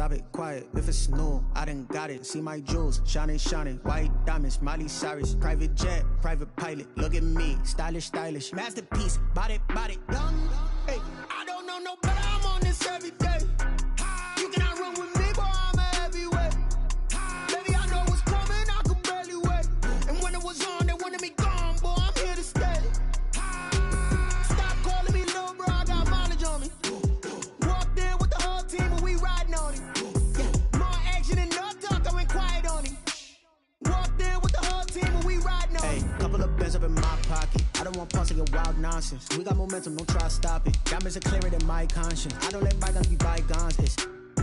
stop it, quiet. If it's new, I done got it. See my jewels, shining, shining. White diamonds, Miley Cyrus. Private jet, private pilot. Look at me, stylish, stylish. Masterpiece, body, body, young. Hey, I don't know no better. I'm on this every day. You cannot run with me, boy. I'm a heavyweight. Baby, I know what's coming. I could barely wait. And when it was on, they wanted me gone, boy. I'm here to stay. Stop calling me little bro. I got mileage on me. Walked in with the whole team and we riding on it. Yeah, more action and no talk. I went quiet on him. Walked in with the whole team and we riding on it. Hey, couple of bands up in my pocket. I don't want pause to get wild nonsense. We got momentum, don't try to stop it. Diamonds are clearer than my conscience. I don't let bygones be bygones.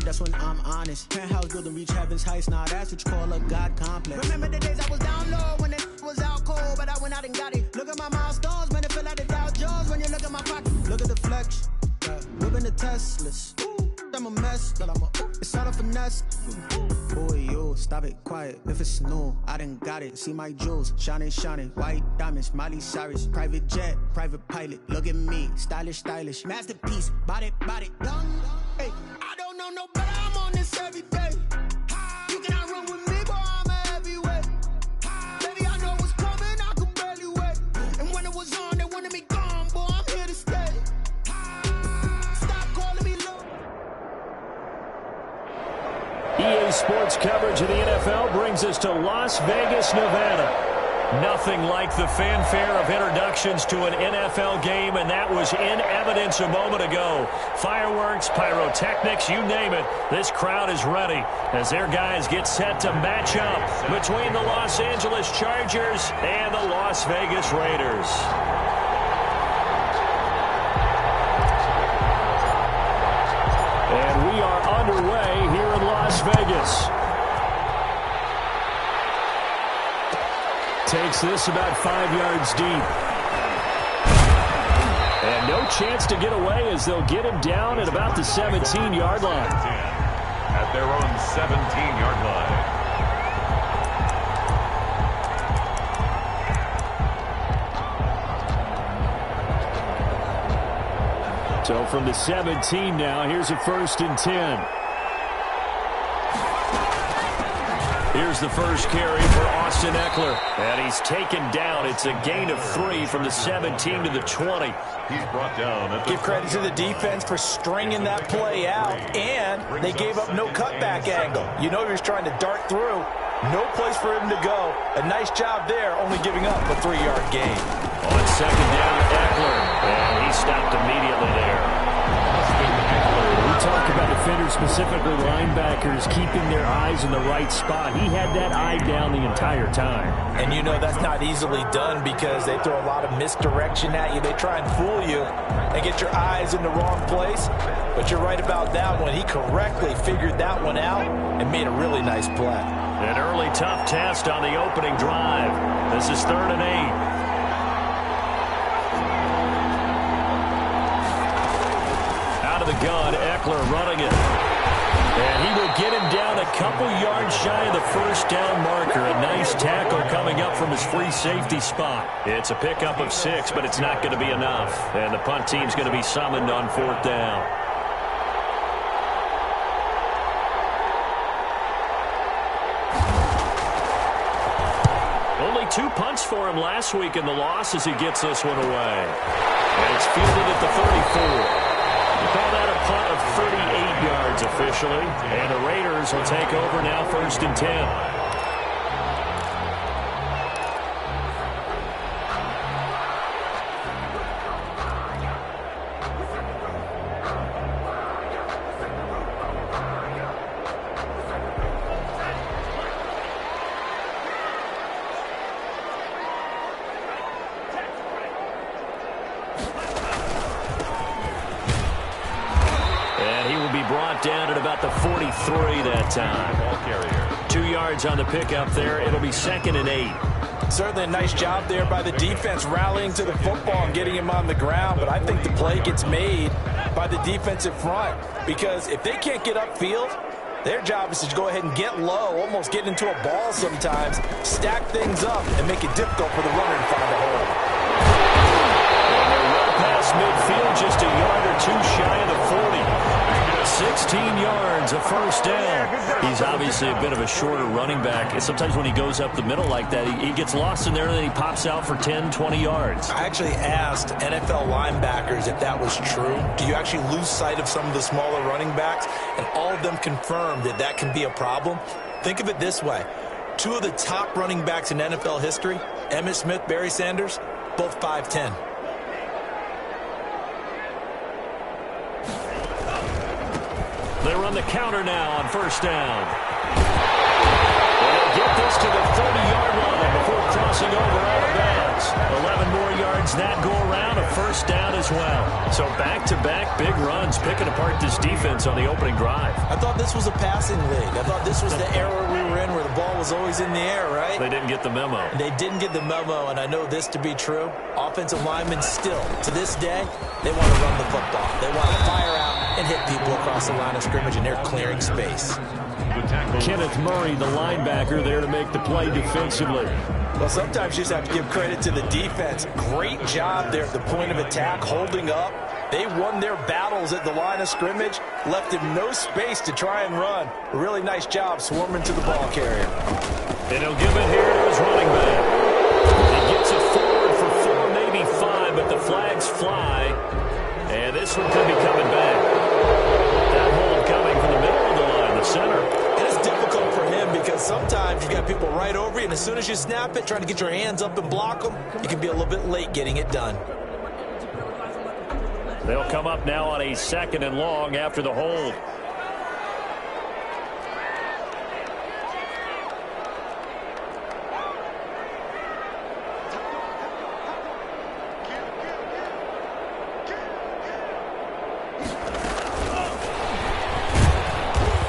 That's when I'm honest. Penthouse building reach heaven's heights. Nah, that's what you call a God complex. Remember the days I was down low when it was out cold, but I went out and got it. Look at my milestones, man, it feel like the Dow Jones when you look at my pocket. Look at the flex, whipping the Teslas. I'm a mess, but it's all a finesse. Boy, you stop it, quiet. If it's new, I done got it. See my jewels, shining, shining. White diamonds, Miley Cyrus. Private jet, private pilot. Look at me, stylish, stylish. Masterpiece, body, body, young. Hey, I don't know no better. I'm on this every day. You cannot run with me, boy. I'm a heavyweight. Baby, I know what's coming. I could barely wait. And when it was on, they wanted me gone, boy. I'm here to stay. Stop calling me low. EA Sports coverage of the NFL brings us to Las Vegas, Nevada. Nothing like the fanfare of introductions to an NFL game, and that was in evidence a moment ago. Fireworks, pyrotechnics, you name it. This crowd is ready as their guys get set to match up between the Los Angeles Chargers and the Las Vegas Raiders. And we are underway here in Las Vegas. Takes this about 5 yards deep. And no chance to get away as they'll get him down at about the 17-yard line. At their own 17-yard line. So from the 17 now, here's a 1st and 10. Here's the first carry for Austin Eckler. And he's taken down. It's a gain of 3 from the 17 to the 20. He's brought down. Give credit to the defense for stringing that play out. And they gave up no cutback angle. You know he was trying to dart through. No place for him to go. A nice job there, only giving up a 3-yard gain. On 2nd down, Eckler. And he stopped immediately there. We talk about defenders, specifically linebackers, keeping their eyes in the right spot. He had that eye down the entire time. And you know that's not easily done because they throw a lot of misdirection at you. They try and fool you and get your eyes in the wrong place. But you're right about that one. He correctly figured that one out and made a really nice play. An early tough test on the opening drive. This is 3rd and 8. The gun, Eckler running it. And he will get him down a couple yards shy of the 1st down marker. A nice tackle coming up from his free safety spot. It's a pickup of 6, but it's not going to be enough. And the punt team's going to be summoned on 4th down. Only 2 punts for him last week in the loss as he gets this one away. And it's fielded at the 34. Call that a punt of 38 yards officially. And the Raiders will take over now 1st and 10. Down at about the 43 that time. Ball carrier. 2 yards on the pickup there. It'll be 2nd and 8. Certainly a nice job there by the defense rallying to the football and getting him on the ground. But I think the play gets made by the defensive front because if they can't get upfield, their job is to go ahead and get low, almost get into a ball sometimes, stack things up, and make it difficult for the runner to find a hole. And they're well past midfield, just a yard or 2 shy of the 40. 16 yards, a first down. He's obviously a bit of a shorter running back. And sometimes when he goes up the middle like that, he gets lost in there and then he pops out for 10, 20 yards. I actually asked NFL linebackers if that was true. Do you actually lose sight of some of the smaller running backs? And all of them confirmed that that can be a problem. Think of it this way. Two of the top running backs in NFL history, Emmitt Smith, Barry Sanders, both 5'10". They run the counter now on first down. They'll get this to the 30-yard line before crossing over out of bounds. 11 more yards that go around, a first down as well. So back-to-back big runs, picking apart this defense on the opening drive. I thought this was a passing league. I thought this was the era we were in where the ball was always in the air, right? They didn't get the memo. They didn't get the memo, and I know this to be true. Offensive linemen still, to this day, they want to run the football. They want to fire out and hit people across the line of scrimmage, and they're clearing space. Kenneth Murray, the linebacker, there to make the play defensively. Well, sometimes you just have to give credit to the defense. Great job there at the point of attack, holding up. They won their battles at the line of scrimmage, left him no space to try and run. A really nice job swarming to the ball carrier. And he'll give it here to his running back. He gets it forward for 4, maybe 5, but the flags fly. And this one could be coming back. That hold coming from the middle of the line, the center. And it's difficult for him because sometimes you got people right over you, and as soon as you snap it, trying to get your hands up and block them, you can be a little bit late getting it done. They'll come up now on a 2nd and long after the hold.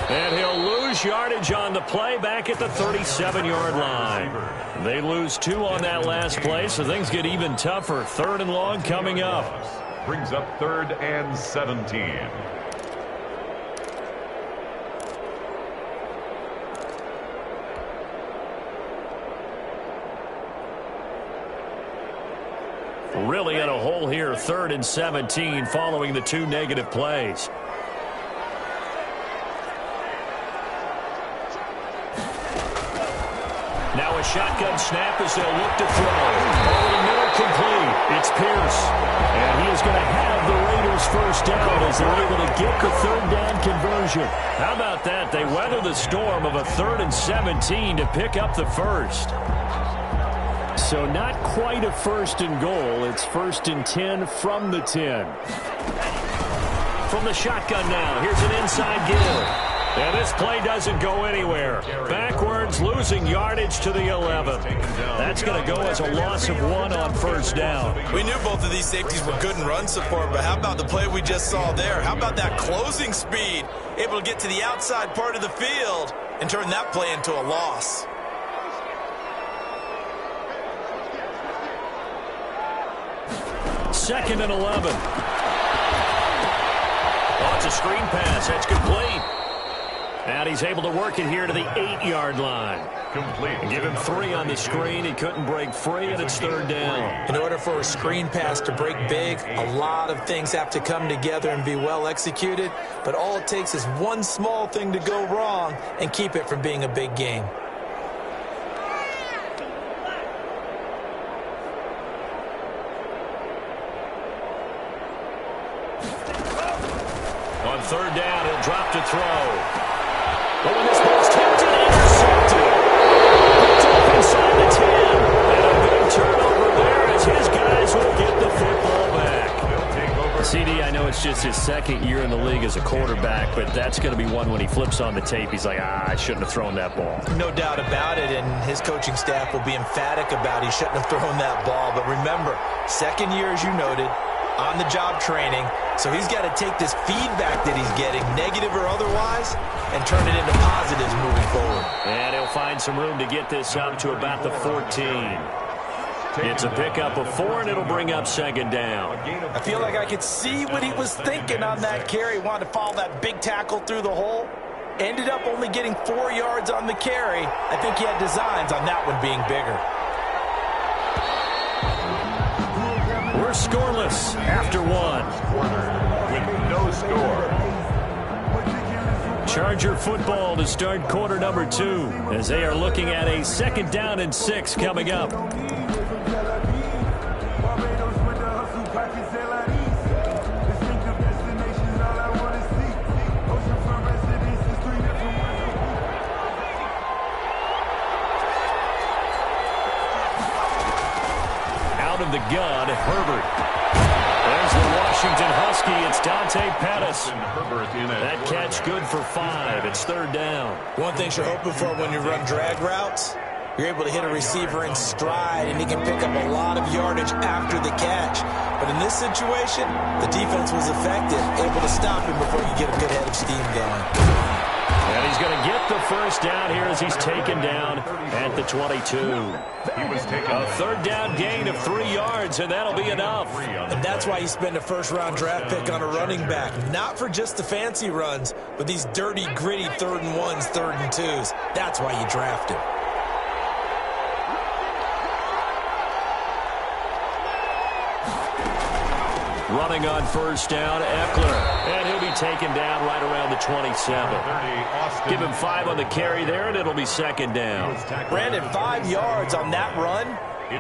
And he'll lose yardage on the play back at the 37-yard line. They lose 2 on that last play, so things get even tougher. 3rd and long coming up. Brings up 3rd and 17. Really in a hole here, 3rd and 17 following the 2 negative plays. Now a shotgun snap as they'll look to throw. Over the middle, complete. It's Pierce. And he is going to have the Raiders first down as they're able to get the 3rd down conversion. How about that? They weather the storm of a 3rd and 17 to pick up the first. So not quite a 1st and goal. It's 1st and 10 from the 10. From the shotgun now, here's an inside give. And this play doesn't go anywhere. Backwards, losing yardage to the 11. That's going to go as a loss of 1 on first down. We knew both of these safeties were good in run support, but how about the play we just saw there? How about that closing speed? Able to get to the outside part of the field and turn that play into a loss. Second and 11. Oh, it's a screen pass. That's complete. And he's able to work it here to the 8-yard line. Complete. Give him 3 on the screen. He couldn't break free, and it's 3rd down. In order for a screen pass to break big, a lot of things have to come together and be well executed. But all it takes is one small thing to go wrong and keep it from being a big game. On 3rd down, he'll drop to throw. But when this ball's tipped and intercepted, it's up inside the 10. And a big turnover there as his guys will get the football back. CD, I know it's just his 2nd year in the league as a quarterback, but that's going to be one when he flips on the tape. He's like, I shouldn't have thrown that ball. No doubt about it, and his coaching staff will be emphatic about he shouldn't have thrown that ball. But remember, 2nd year, as you noted, on-the-job training, so he's got to take this feedback that he's getting, negative or otherwise, and turn it into positives moving forward. And he'll find some room to get this up to about the 14. It's a pickup of 4, and it'll bring up 2nd down. I feel like I could see what he was thinking on that carry. He wanted to follow that big tackle through the hole. Ended up only getting 4 yards on the carry. I think he had designs on that one being bigger. We're scoreless after 1. With no score. Charger football to start quarter number 2 as they are looking at a 2nd down and 6 coming up. Out of the gun, Herbert. There's the Washington Husky. It's Dante Pettis. That catch good for 5. It's 3rd down. One thing you're hoping for when you run drag routes, you're able to hit a receiver in stride, and he can pick up a lot of yardage after the catch. But in this situation, the defense was effective, able to stop him before you get a good head of steam going. And he's going to get the 1st down here as he's taken down at the 22. A 3rd down gain of 3 yards, and that'll be enough. And that's why you spend a 1st-round draft pick on a running back. Not for just the fancy runs, but these dirty, gritty 3rd and 1s, 3rd and 2s. That's why you draft him. Running on 1st down, Eckler. And he'll be taken down right around the 27. Give him 5 on the carry there, and it'll be 2nd down. Brandon, 5 yards on that run.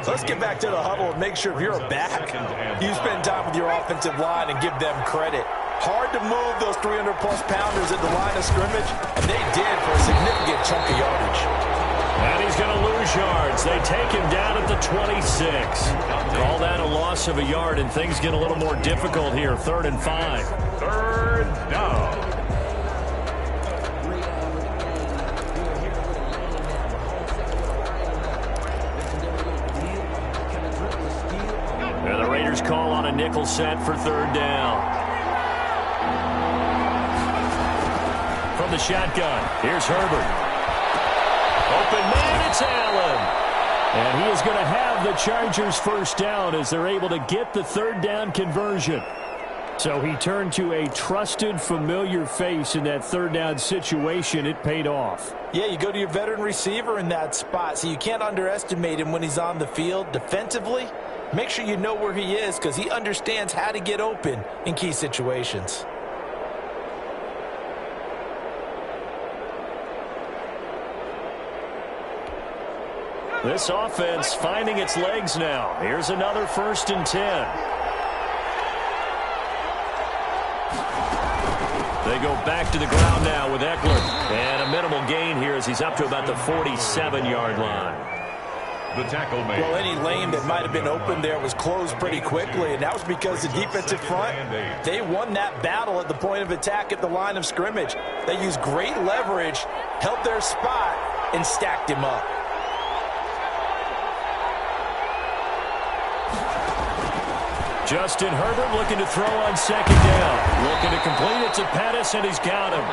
Let's get back to the huddle and make sure if you're a back, you spend time with your offensive line and give them credit. Hard to move those 300-plus pounders at the line of scrimmage, and they did for a significant chunk of yardage. And he's going to lose yards. They take him down at the 26. Call that a loss of a yard, and things get a little more difficult here. 3rd and 5. 3rd down. And the Raiders call on a nickel set for 3rd down. From the shotgun, here's Herbert. Open man, it's Allen. And he is going to have the Chargers 1st down as they're able to get the 3rd down conversion. So he turned to a trusted, familiar face in that 3rd down situation. It paid off. Yeah, you go to your veteran receiver in that spot, so you can't underestimate him when he's on the field. Defensively, make sure you know where he is because he understands how to get open in key situations. This offense finding its legs now. Here's another 1st and 10. They go back to the ground now with Eckler. And a minimal gain here as he's up to about the 47-yard line. The tackle made. Well, any lane that might have been open there was closed pretty quickly, and that was because the defensive front, they won that battle at the point of attack at the line of scrimmage. They used great leverage, held their spot, and stacked him up. Justin Herbert looking to throw on 2nd down. Looking to complete it to Pettis, and he's got him.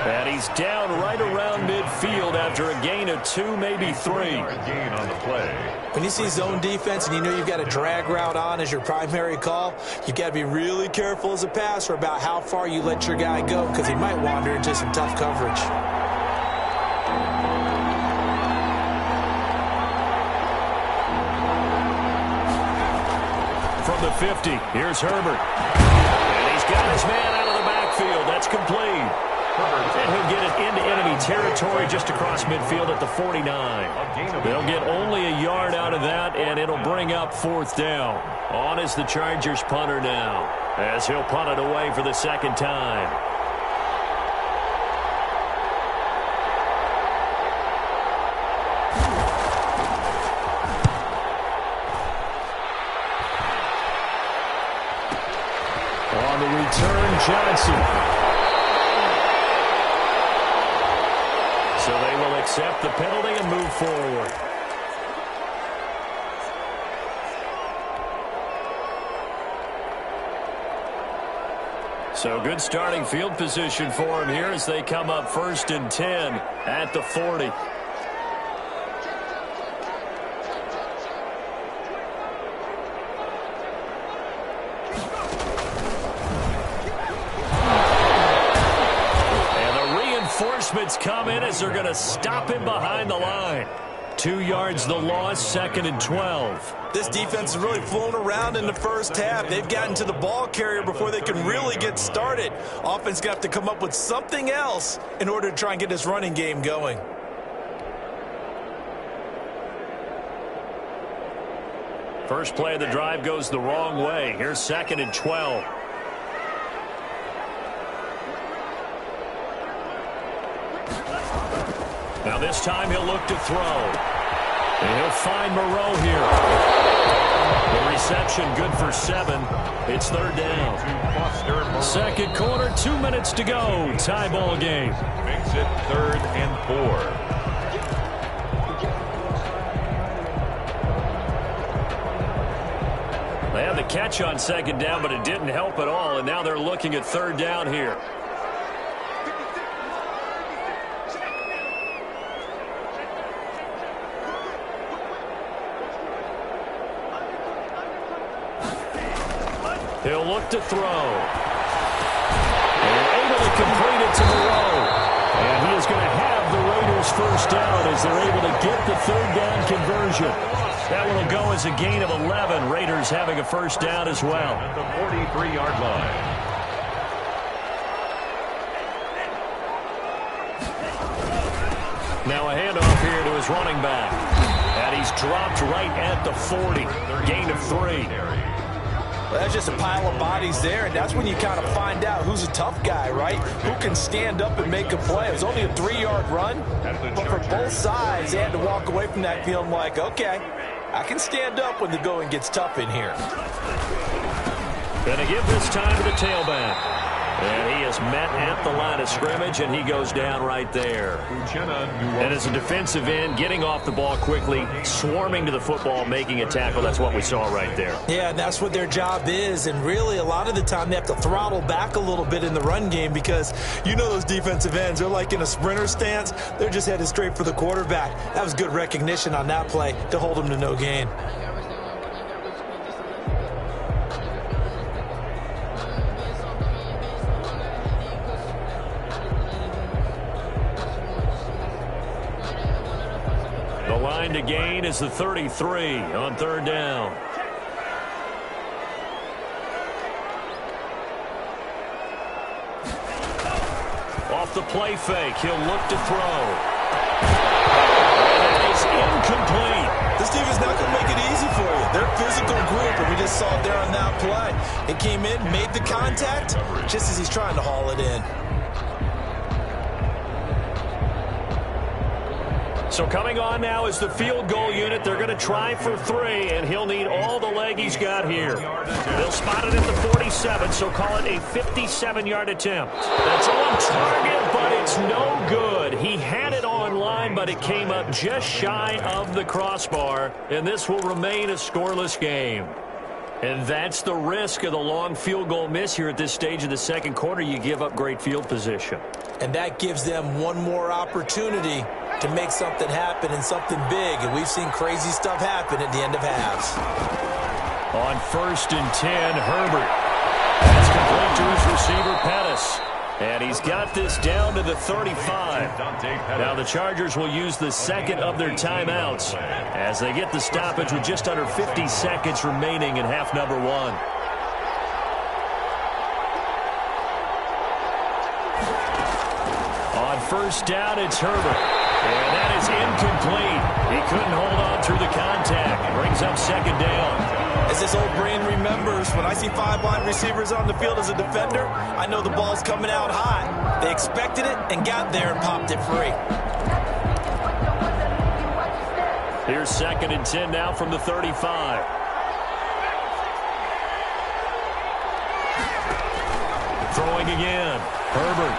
And he's down right around midfield after a gain of 2, maybe 3. Gain on the play. When you see zone defense and you know you've got a drag route on as your primary call, you've got to be really careful as a passer about how far you let your guy go because he might wander into some tough coverage. From the 50, here's Herbert. And he's got his man out of the backfield. That's complete. And he'll get it into enemy territory just across midfield at the 49. They'll get only a yard out of that, and it'll bring up 4th down. On is the Chargers punter now, as he'll punt it away for the 2nd time. On the return, Johnson. So they will accept the penalty and move forward. So good starting field position for him here as they come up 1st and 10 at the 40. Reinforcements come in as they're going to stop him behind the line. 2 yards the loss, 2nd and 12. This defense is really flown around in the first half. They've gotten to the ball carrier before they can really get started. Offense got to come up with something else in order to try and get this running game going. First play of the drive goes the wrong way. Here's 2nd and 12. Now this time he'll look to throw. And he'll find Moreau here. The reception good for 7. It's 3rd down. Second quarter, 2 minutes to go. Tie ball game. Makes it 3rd and 4. They had the catch on 2nd down, but it didn't help at all. And now they're looking at 3rd down here. He'll look to throw. And able to complete it to Moreau. And he is going to have the Raiders first down as they're able to get the 3rd down conversion. That one will go as a gain of 11. Raiders having a first down as well. At the 43-yard line. Now a handoff here to his running back. And he's dropped right at the 40. Gain of 3. Well, that's just a pile of bodies there, and that's when you kind of find out who's a tough guy, right? Who can stand up and make a play. It was only a 3-yard run, but for both sides, they had to walk away from that feeling like, okay, I can stand up when the going gets tough in here. Going to give this time to the tailback. And he is met at the line of scrimmage, and he goes down right there. And as a defensive end, getting off the ball quickly, swarming to the football, making a tackle, that's what we saw right there. Yeah, and that's what their job is. And really, a lot of the time, they have to throttle back a little bit in the run game because you know those defensive ends, they're like in a sprinter stance. They're just headed straight for the quarterback. That was good recognition on that play to hold him to no gain. Line to gain is the 33 on 3rd down. Off the play fake, he'll look to throw. And that is incomplete. This team is not going to make it easy for you. They're a physical group, and we just saw it there on that play. It came in, made the contact, just as he's trying to haul it in. So coming on now is the field goal unit. They're going to try for 3, and he'll need all the leg he's got here. They'll spot it at the 47, so call it a 57-yard attempt. That's on target, but it's no good. He had it on line, but it came up just shy of the crossbar, and this will remain a scoreless game. And that's the risk of the long field goal miss here at this stage of the second quarter. You give up great field position. And that gives them one more opportunity to make something happen and something big. And we've seen crazy stuff happen at the end of halves. On 1st and 10, Herbert. That's complete to his receiver, Pettis. And he's got this down to the 35. Now the Chargers will use the second of their timeouts as they get the stoppage with just under 50 seconds remaining in half number 1. On 1st down, it's Herbert. And that is incomplete. He couldn't hold on through the contact. Brings up 2nd down. As this old brain remembers, when I see 5 wide receivers on the field as a defender, I know the ball's coming out hot. They expected it and got there and popped it free. Here's 2nd and 10 now from the 35. Throwing again. Herbert.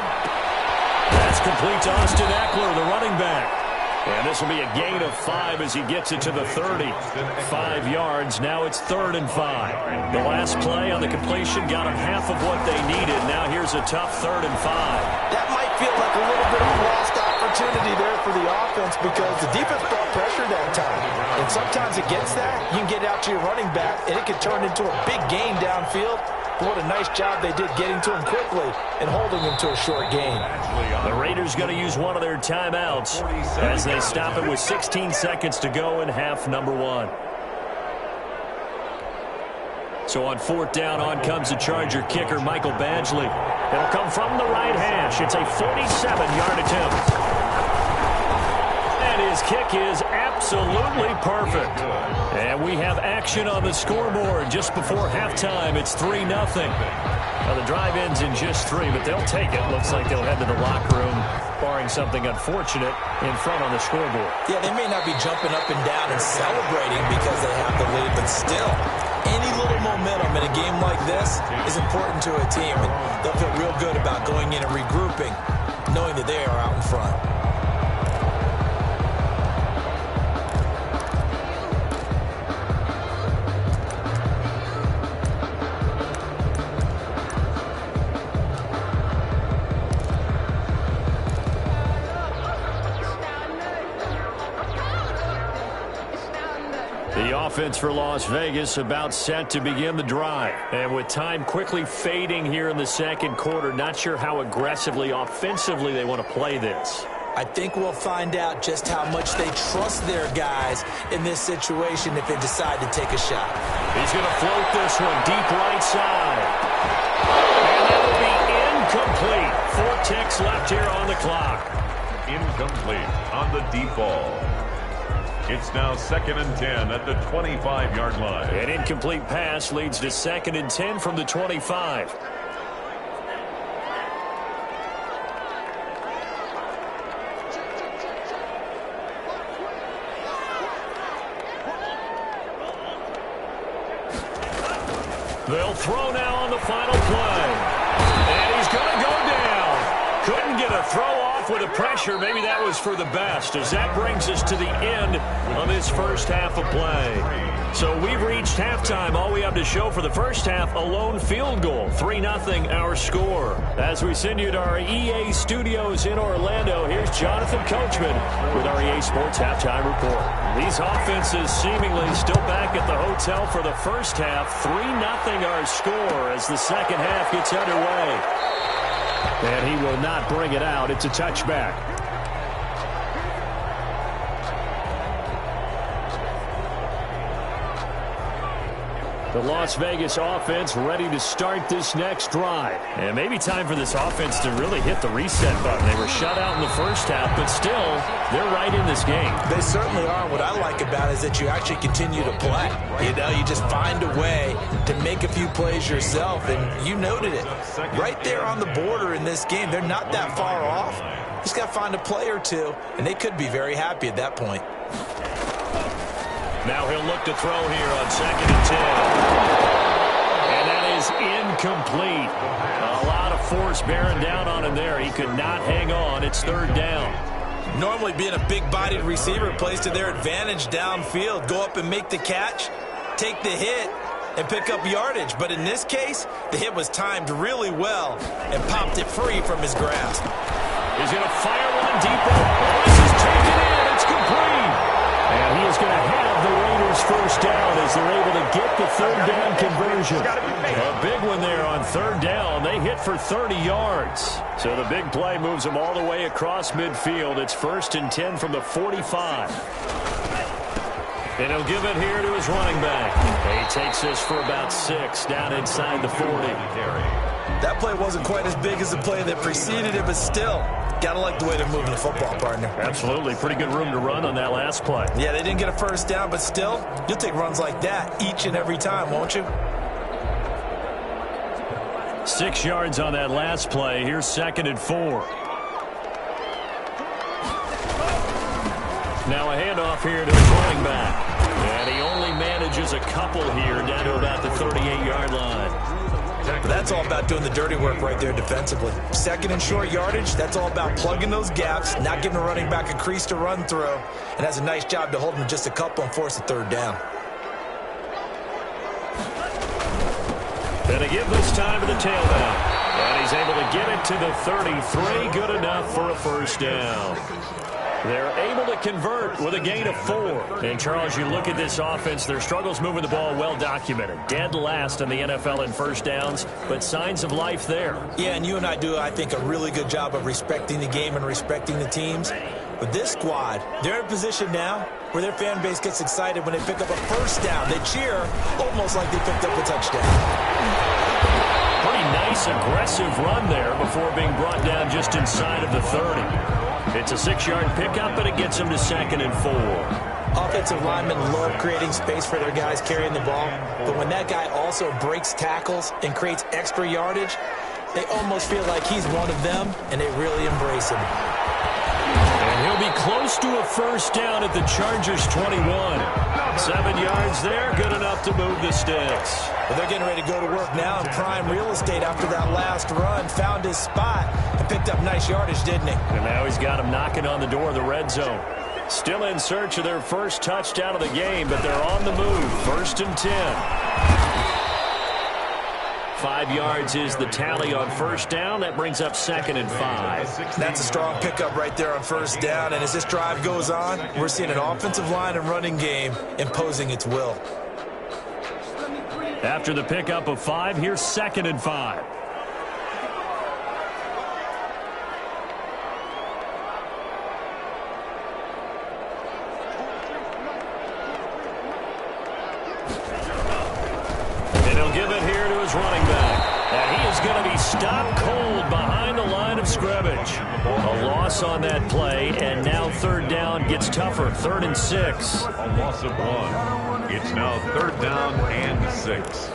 That's complete to Austin Eckler, the running back. And this will be a gain of 5 as he gets it to the 30. 5 yards. Now it's 3rd and 5. The last play on the completion got them half of what they needed. Now here's a tough 3rd and 5. That might feel like a little bit of a lost opportunity there for the offense because the defense brought pressure that time. And sometimes against that, you can get out to your running back, and it can turn into a big gain downfield. What a nice job they did getting to him quickly and holding him to a short gain. The Raiders going to use one of their timeouts as they stop it with 16 seconds to go in half number 1. So on 4th down, on comes the Charger kicker, Michael Badgley. It'll come from the right hash. It's a 47-yard attempt. And his kick is absolutely perfect. And we have action on the scoreboard just before halftime. It's 3-0. Now the drive ends in just 3, but they'll take it. Looks like they'll head to the locker room, barring something unfortunate in front on the scoreboard. Yeah, they may not be jumping up and down and celebrating because they have the lead, but still, any little momentum in a game like this is important to a team, and they'll feel real good about going in and regrouping, knowing that they are out in front. The offense for Las Vegas about set to begin the drive. And with time quickly fading here in the second quarter, not sure how aggressively, offensively they want to play this. I think we'll find out just how much they trust their guys in this situation if they decide to take a shot. He's going to float this one deep right side. And that'll be incomplete. 4 ticks left here on the clock. Incomplete on the deep ball. It's now 2nd and 10 at the 25-yard line. An incomplete pass leads to 2nd and 10 from the 25. They'll throw now on the final play. And he's going to go down. Couldn't get a throw off with the pressure. Maybe that was for the best, as that brings us to the end of this first half of play. So we've reached halftime. All we have to show for the first half, a lone field goal. 3-0 our score. As we send you to our EA studios in Orlando, here's Jonathan Coachman with our EA Sports Halftime Report. These offenses seemingly still back at the hotel for the first half. 3-0 our score as the second half gets underway. And he will not bring it out. It's a touchback. The Las Vegas offense ready to start this next drive. And maybe time for this offense to really hit the reset button. They were shut out in the first half, but still, they're right in this game. They certainly are. What I like about it is that you actually continue to play. You know, you just find a way to make a few plays yourself, and you noted it. Right there on the border in this game, they're not that far off. Just got to find a play or two, and they could be very happy at that point. Now he'll look to throw here on 2nd and 10. And that is incomplete. A lot of force bearing down on him there. He could not hang on. It's 3rd down. Normally being a big-bodied receiver plays to their advantage downfield. Go up and make the catch, take the hit, and pick up yardage. But in this case, the hit was timed really well and popped it free from his grasp. He's going to fire one deep. This is taken in. It's complete. And he is going to have the Raiders first down as they're able to get the 3rd down conversion. A big one there on 3rd down. They hit for 30 yards. So the big play moves them all the way across midfield. It's 1st and 10 from the 45. And he'll give it here to his running back. He takes this for about 6 down inside the 40. That play wasn't quite as big as the play that preceded it, but still, got to like the way they're moving the football, partner. Absolutely. Pretty good room to run on that last play. Yeah, they didn't get a first down, but still, you'll take runs like that each and every time, won't you? 6 yards on that last play. Here's 2nd and 4. Now a handoff here to his running back. And he only manages a couple here down to about the 38-yard line. That's all about doing the dirty work right there defensively. 2nd and short yardage, that's all about plugging those gaps, not giving the running back a crease to run through, and has a nice job to hold him just a couple and force a 3rd down. And they give this time to the tailback. And he's able to get it to the 33. Good enough for a first down. They're able to convert with a gain of 4. And, Charles, you look at this offense, their struggles moving the ball well documented. Dead last in the NFL in first downs, but signs of life there. Yeah, and you and I do, I think, a really good job of respecting the game and respecting the teams. But this squad, they're in a position now where their fan base gets excited when they pick up a first down. They cheer almost like they picked up a touchdown. Pretty nice, aggressive run there before being brought down just inside of the 30. It's a 6-yard pickup, and it gets them to 2nd and 4. Offensive linemen love creating space for their guys carrying the ball, but when that guy also breaks tackles and creates extra yardage, they almost feel like he's one of them, and they really embrace him. And he'll be close to a first down at the Chargers' 21. 7 yards there, good enough to move the sticks. Well, they're getting ready to go to work now in prime real estate after that last run. Found his spot and picked up nice yardage, didn't he? And now he's got him knocking on the door of the red zone. Still in search of their first touchdown of the game, but they're on the move. 1st and 10. 5 yards is the tally on first down. That brings up 2nd and 5. That's a strong pickup right there on first down. And as this drive goes on, we're seeing an offensive line and running game imposing its will. After the pickup of 5, here's 2nd and 5. And he'll give it here to his running back. And he is going to be stopped cold behind the line of scrimmage. A loss on that play, and now 3rd down gets tougher. 3rd and 6. A loss of 1. It's now 3rd down and 6.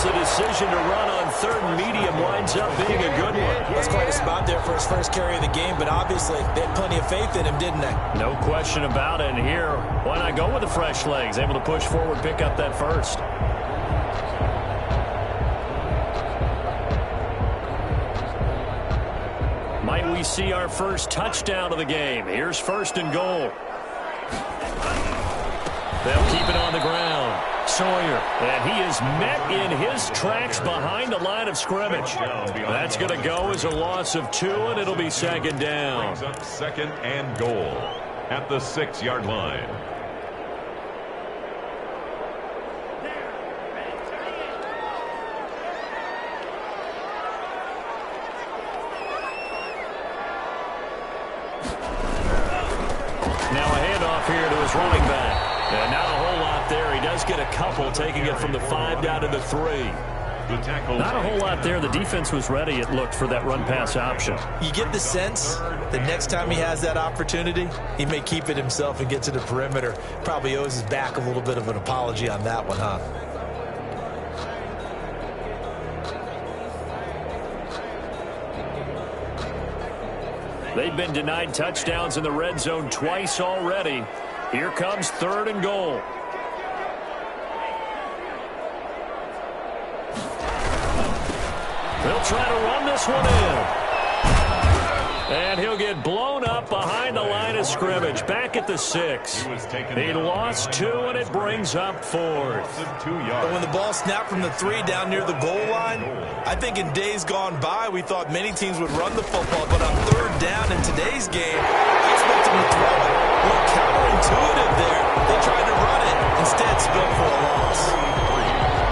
The decision to run on 3rd and medium winds up being a good one. That's quite a spot there for his first carry of the game, but obviously they had plenty of faith in him, didn't they? No question about it. And here, why not go with the fresh legs? Able to push forward, pick up that first. Might we see our first touchdown of the game? Here's 1st and goal. They'll keep it on the ground. Sawyer, and he is met in his tracks behind the line of scrimmage. That's going to go as a loss of 2, and it'll be 2nd down. Brings up 2nd and goal at the 6-yard line. Now a handoff here to his running back. And not a whole lot there. He does get a couple, taking it from the 5 down to the 3. Not a whole lot there. The defense was ready, it looked, for that run-pass option. You get the sense that next time he has that opportunity, he may keep it himself and get to the perimeter. Probably owes his back a little bit of an apology on that one, huh? They've been denied touchdowns in the red zone twice already. Here comes 3rd and goal. They'll try to run this one in. And he'll get blown up behind the line of scrimmage. Back at the 6. He lost 2, and it brings up 4th. But when the ball snapped from the 3 down near the goal line, I think in days gone by, we thought many teams would run the football. But on 3rd down in today's game, I expect them to throw it. A little counterintuitive there. They tried to run it, instead spilled for a loss.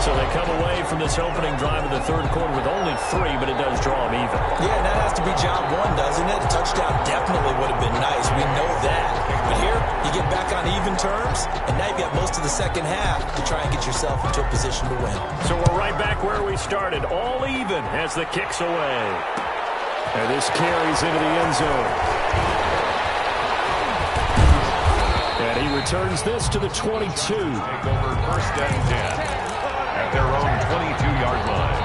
So they come away from this opening drive of the 3rd quarter with only 3, but it does draw them even. Yeah, that has to be job 1, doesn't it? A touchdown definitely would have been nice. We know that. But here, you get back on even terms, and now you've got most of the second half to try and get yourself into a position to win. So we're right back where we started, all even as the kick's away. And this carries into the end zone. And he returns this to the 22. Take over 1st and 10 at their own 22-yard line.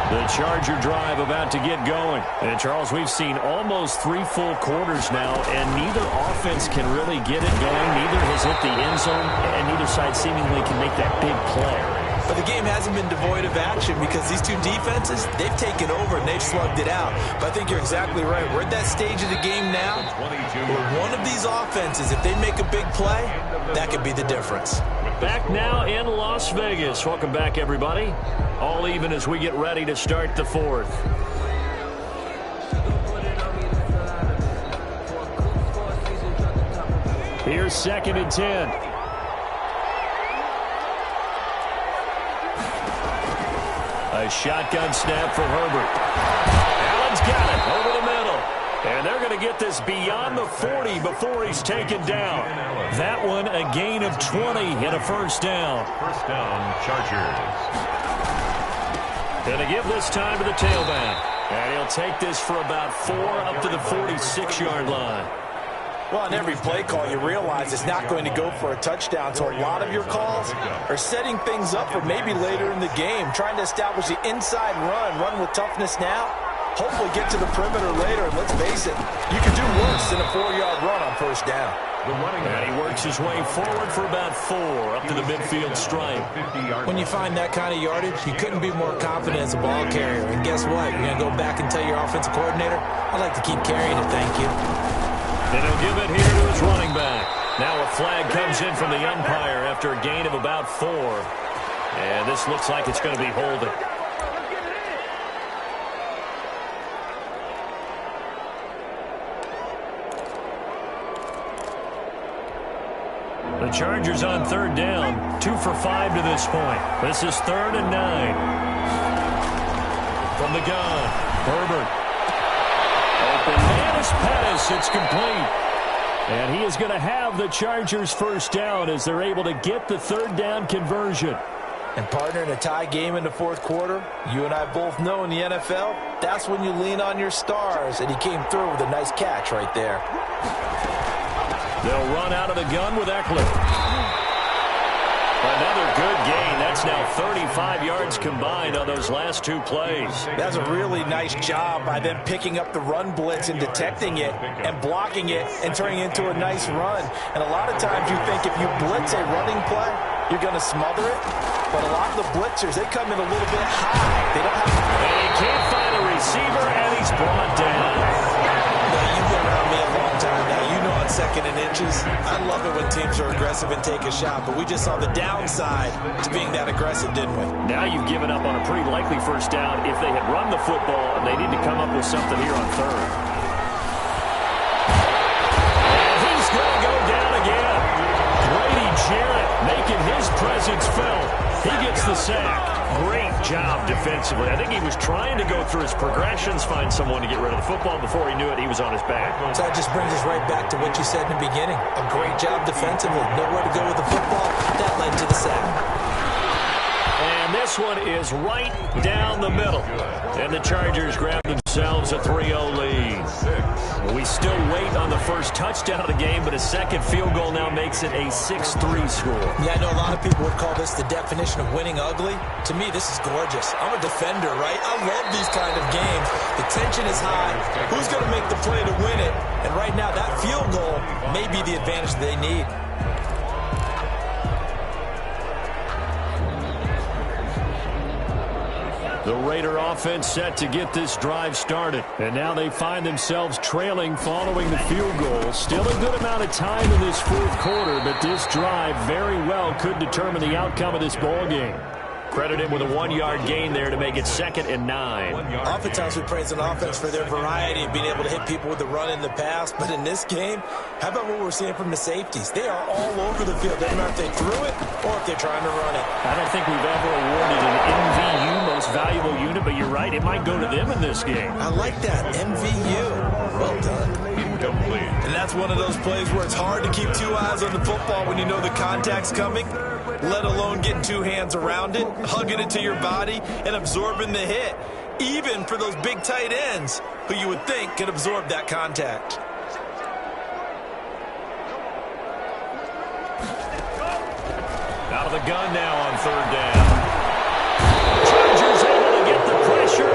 The Charger drive about to get going. And, Charles, we've seen almost 3 full quarters now, and neither offense can really get it going. Neither has hit the end zone, and neither side seemingly can make that big play. But the game hasn't been devoid of action because these two defenses, they've taken over and they've slugged it out. But I think you're exactly right. We're at that stage of the game now where one of these offenses, if they make a big play, that could be the difference. Back now in Las Vegas. Welcome back, everybody. All even as we get ready to start the fourth. Here's 2nd and 10. A shotgun snap for Herbert. Allen's got it over the middle. And they're going to get this beyond the 40 before he's taken down. That one a gain of 20 and a first down. First down, Chargers. Going to give this time to the tailback. And he'll take this for about 4 up to the 46-yard line. Well, on every play call, you realize it's not going to go for a touchdown. So a lot of your calls are setting things up for maybe later in the game, trying to establish the inside run with toughness now, hopefully get to the perimeter later. And let's face it, you can do worse than a 4-yard run on first down. And he works his way forward for about 4 up to the midfield stripe. When you find that kind of yardage, you couldn't be more confident as a ball carrier. And guess what? You're going to go back and tell your offensive coordinator, I'd like to keep carrying it, thank you. And he'll give it here to his running back. Now a flag comes in from the umpire after a gain of about 4. And this looks like it's going to be holding. The Chargers on 3rd down. 2 for 5 to this point. This is 3rd and 9. From the gun, Herbert. Open man is Pettis. It's complete. And he is going to have the Chargers first down as they're able to get the 3rd down conversion. And partner, in a tie game in the 4th quarter, you and I both know in the NFL, that's when you lean on your stars. And he came through with a nice catch right there. They'll run out of the gun with Eckler. Another good gain. That's now 35 yards combined on those last 2 plays. That's a really nice job by them picking up the run blitz and detecting it and blocking it and turning it into a nice run. And a lot of times you think if you blitz a running play, you're going to smother it. But a lot of the blitzers, they come in a little bit high. They don't have to. And he can't find a receiver, and he's brought down. You've been around me a long time now. You know on 2nd and inches, I love it when teams are aggressive and take a shot. But we just saw the downside to being that aggressive, didn't we? Now you've given up on a pretty likely first down if they had run the football, and they need to come up with something here on 3rd. And he's going to go down again. Grady Jarrett making his presence felt. He gets the sack. Great job defensively. I think he was trying to go through his progressions, find someone to get rid of the football. Before he knew it, he was on his back. So that just brings us right back to what you said in the beginning. A great job defensively. Nowhere to go with the football. That led to the sack. And this one is right down the middle. And the Chargers grab themselves a 3-0 lead. We still wait on the first touchdown of the game, but a second field goal now makes it a 6-3 score. Yeah, I know a lot of people would call this the definition of winning ugly. To me, this is gorgeous. I'm a defender, right? I love these kind of games. The tension is high. Who's going to make the play to win it? And right now, that field goal may be the advantage they need. The Raider offense set to get this drive started. And now they find themselves trailing following the field goal. Still a good amount of time in this 4th quarter, but this drive very well could determine the outcome of this ball game. Credit him with a 1-yard gain there to make it 2nd and 9. Oftentimes we praise an offense for their variety of being able to hit people with the run in the pass. But in this game, how about what we're seeing from the safeties? They are all over the field. Doesn't matter if they threw it or if they're trying to run it. I don't think we've ever awarded an MVU, most valuable unit, but you're right, it might go to them in this game. I like that, MVU. Well done. Incomplete. And that's one of those plays where it's hard to keep 2 eyes on the football when you know the contact's coming, let alone getting 2 hands around it, hugging it to your body, and absorbing the hit, even for those big tight ends who you would think could absorb that contact. Out of the gun now on 3rd down. Chargers able to get the pressure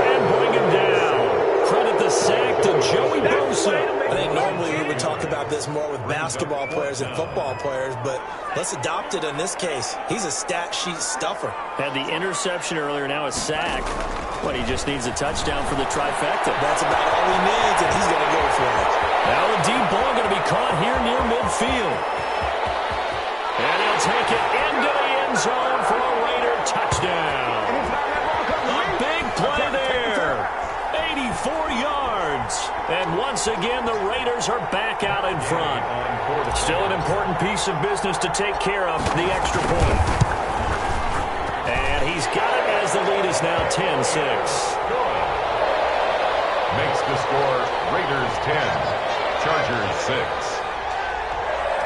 basketball players and football players, but let's adopt it in this case. He's a stat sheet stuffer. Had the interception earlier, now a sack. But he just needs a touchdown for the trifecta. That's about all he needs, and he's going to go for it. Now the deep ball going to be caught here near midfield. And he'll take it into the end zone for a Raider touchdown. A big play there. 84 yards. And once again, the Raiders are back out in front. Still an important piece of business to take care of, the extra point. And he's got it as the lead is now 10-6. Makes the score Raiders 10, Chargers 6.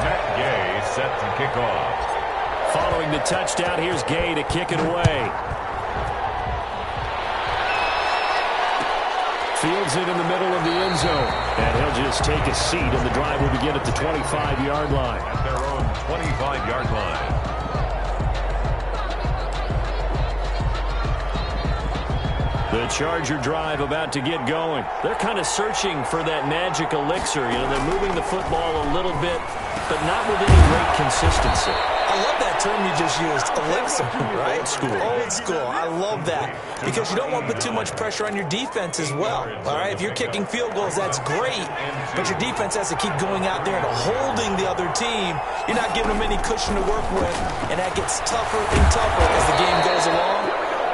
Matt Gay set to kick off. Following the touchdown, here's Gay to kick it away. Fields it in the middle of the end zone. And he'll just take a seat, and the drive will begin at the 25-yard line. At their own 25-yard line. The Charger drive about to get going. They're kind of searching for that magic elixir. You know, they're moving the football a little bit, but not with any great consistency. I love that term you just used, elixir, right? Old school. Old school. I love that because you don't want to put too much pressure on your defense as well. All right, if you're kicking field goals, that's great, but your defense has to keep going out there and holding the other team. You're not giving them any cushion to work with, and that gets tougher and tougher as the game goes along.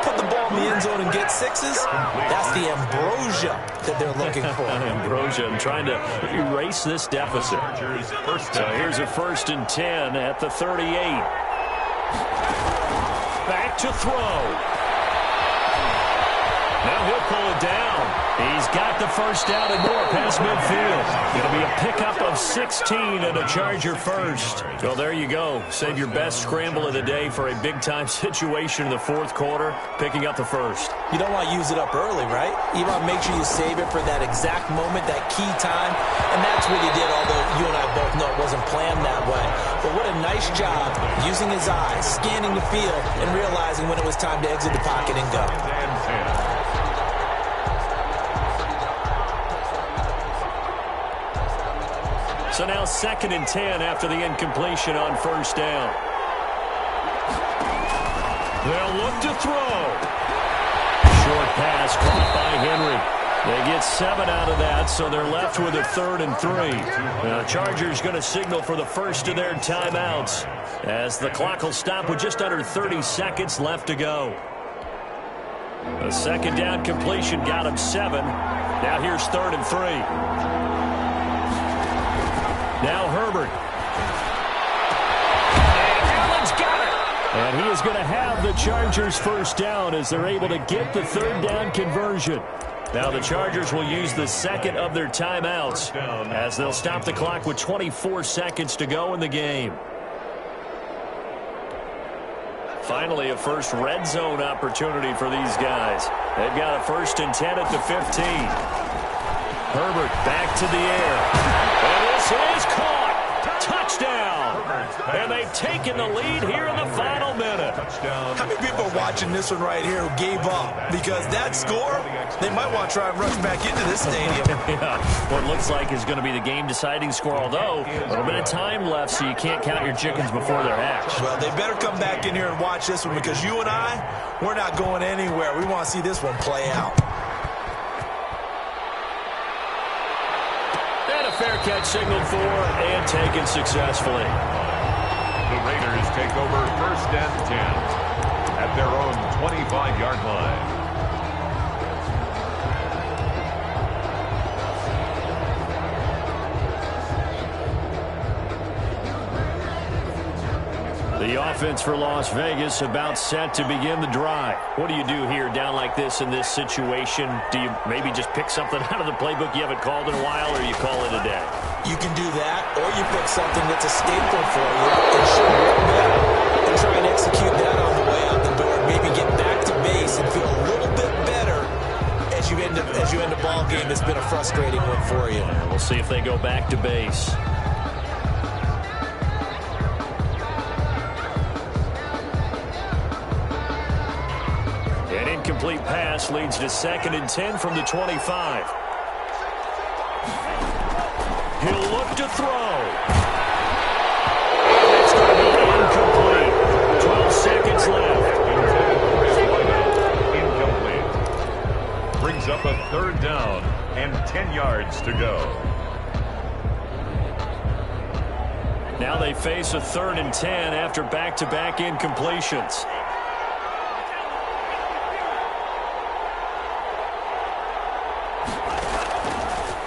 Put the ball in the end zone and get sixes. That's the ambrosia that they're looking for. Ambrosia, I'm trying to erase this deficit. So here's a 1st and 10 at the 38. Back to throw. Now he'll pull it down. He's got the first down and more past midfield. It'll be a pickup of 16 and a Charger first. Well, there you go. Save your best scramble of the day for a big-time situation in the fourth quarter, picking up the first. You don't want to use it up early, right? You want to make sure you save it for that exact moment, that key time, and that's what he did, although you and I both know it wasn't planned that way. But what a nice job using his eyes, scanning the field, and realizing when it was time to exit the pocket and go. So now 2nd and 10 after the incompletion on first down. They'll look to throw. Short pass caught by Henry. They get 7 out of that, so they're left with a 3rd and 3. The Chargers going to signal for the first of their timeouts as the clock will stop with just under 30 seconds left to go. A 2nd down completion got him 7. Now here's 3rd and 3. Now Herbert. And Allen's got it. And he is going to have the Chargers first down as they're able to get the 3rd down conversion. Now the Chargers will use the 2nd of their timeouts as they'll stop the clock with 24 seconds to go in the game. Finally, a first red zone opportunity for these guys. They've got a 1st and 10 at the 15. Herbert back to the air. And this is caught. Touchdown. And they've taken the lead here in the final minute. How many people are watching this one right here who gave up? Because that score, they might want to try and rush back into this stadium. Yeah, what looks like is going to be the game-deciding score, although a little bit of time left, so you can't count your chickens before they're hatched. Well, they better come back in here and watch this one because you and I, we're not going anywhere. We want to see this one play out. Fair catch signaled for and taken successfully. The Raiders take over 1st and 10 at their own 25-yard line. The offense for Las Vegas about set to begin the drive. What do you do here down like this in this situation? Do you maybe just pick something out of the playbook you haven't called in a while, or you call it a day? You can do that, or you pick something that's a staple for you and should work better and try and execute that on the way out the door. Maybe get back to base and feel a little bit better as you end a ball game that's been a frustrating one for you. We'll see if they go back to base. An incomplete pass leads to 2nd and 10 from the 25. He'll look to throw. yards left. Incomplete. Brings up a 3rd down and 10 yards to go. Now they face a 3rd and 10 after back-to-back incompletions.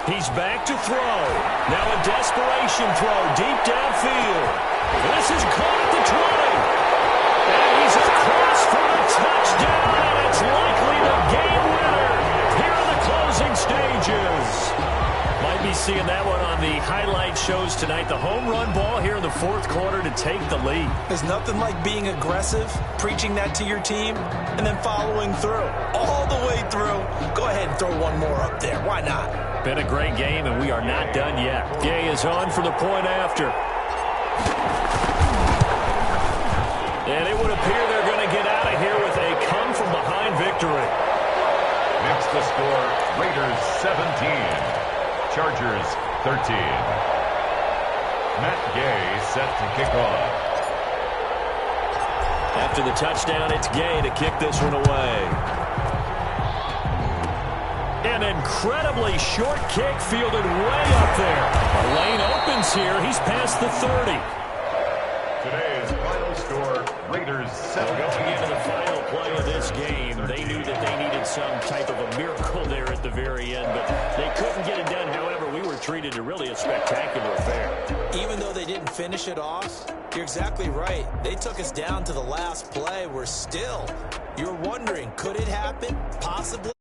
He's back to throw. Now a desperation throw deep downfield. This is caught at the 20. And he's across for a touchdown, and it's likely the game winner here in the closing stages. Might be seeing that one on the highlight shows tonight. The home run ball here in the 4th quarter to take the lead. There's nothing like being aggressive, preaching that to your team, and then following through. All the way through. Go ahead and throw one more up there. Why not? Been a great game, and we are not done yet. Gay is on for the point after. And it would appear they're going to get out of here with a come-from-behind victory. Next to score, Raiders 17, Chargers 13. Matt Gay set to kick off. After the touchdown, it's Gay to kick this one away. An incredibly short kick fielded way up there. A lane opens here. He's past the 30. Today's final score, Raiders 7. Going into the final play of this game, they knew that they needed some type of a miracle there at the very end, but they couldn't get it done. However, we were treated to really a spectacular affair. Even though they didn't finish it off, you're exactly right. They took us down to the last play. We're still, you're wondering, could it happen? Possibly.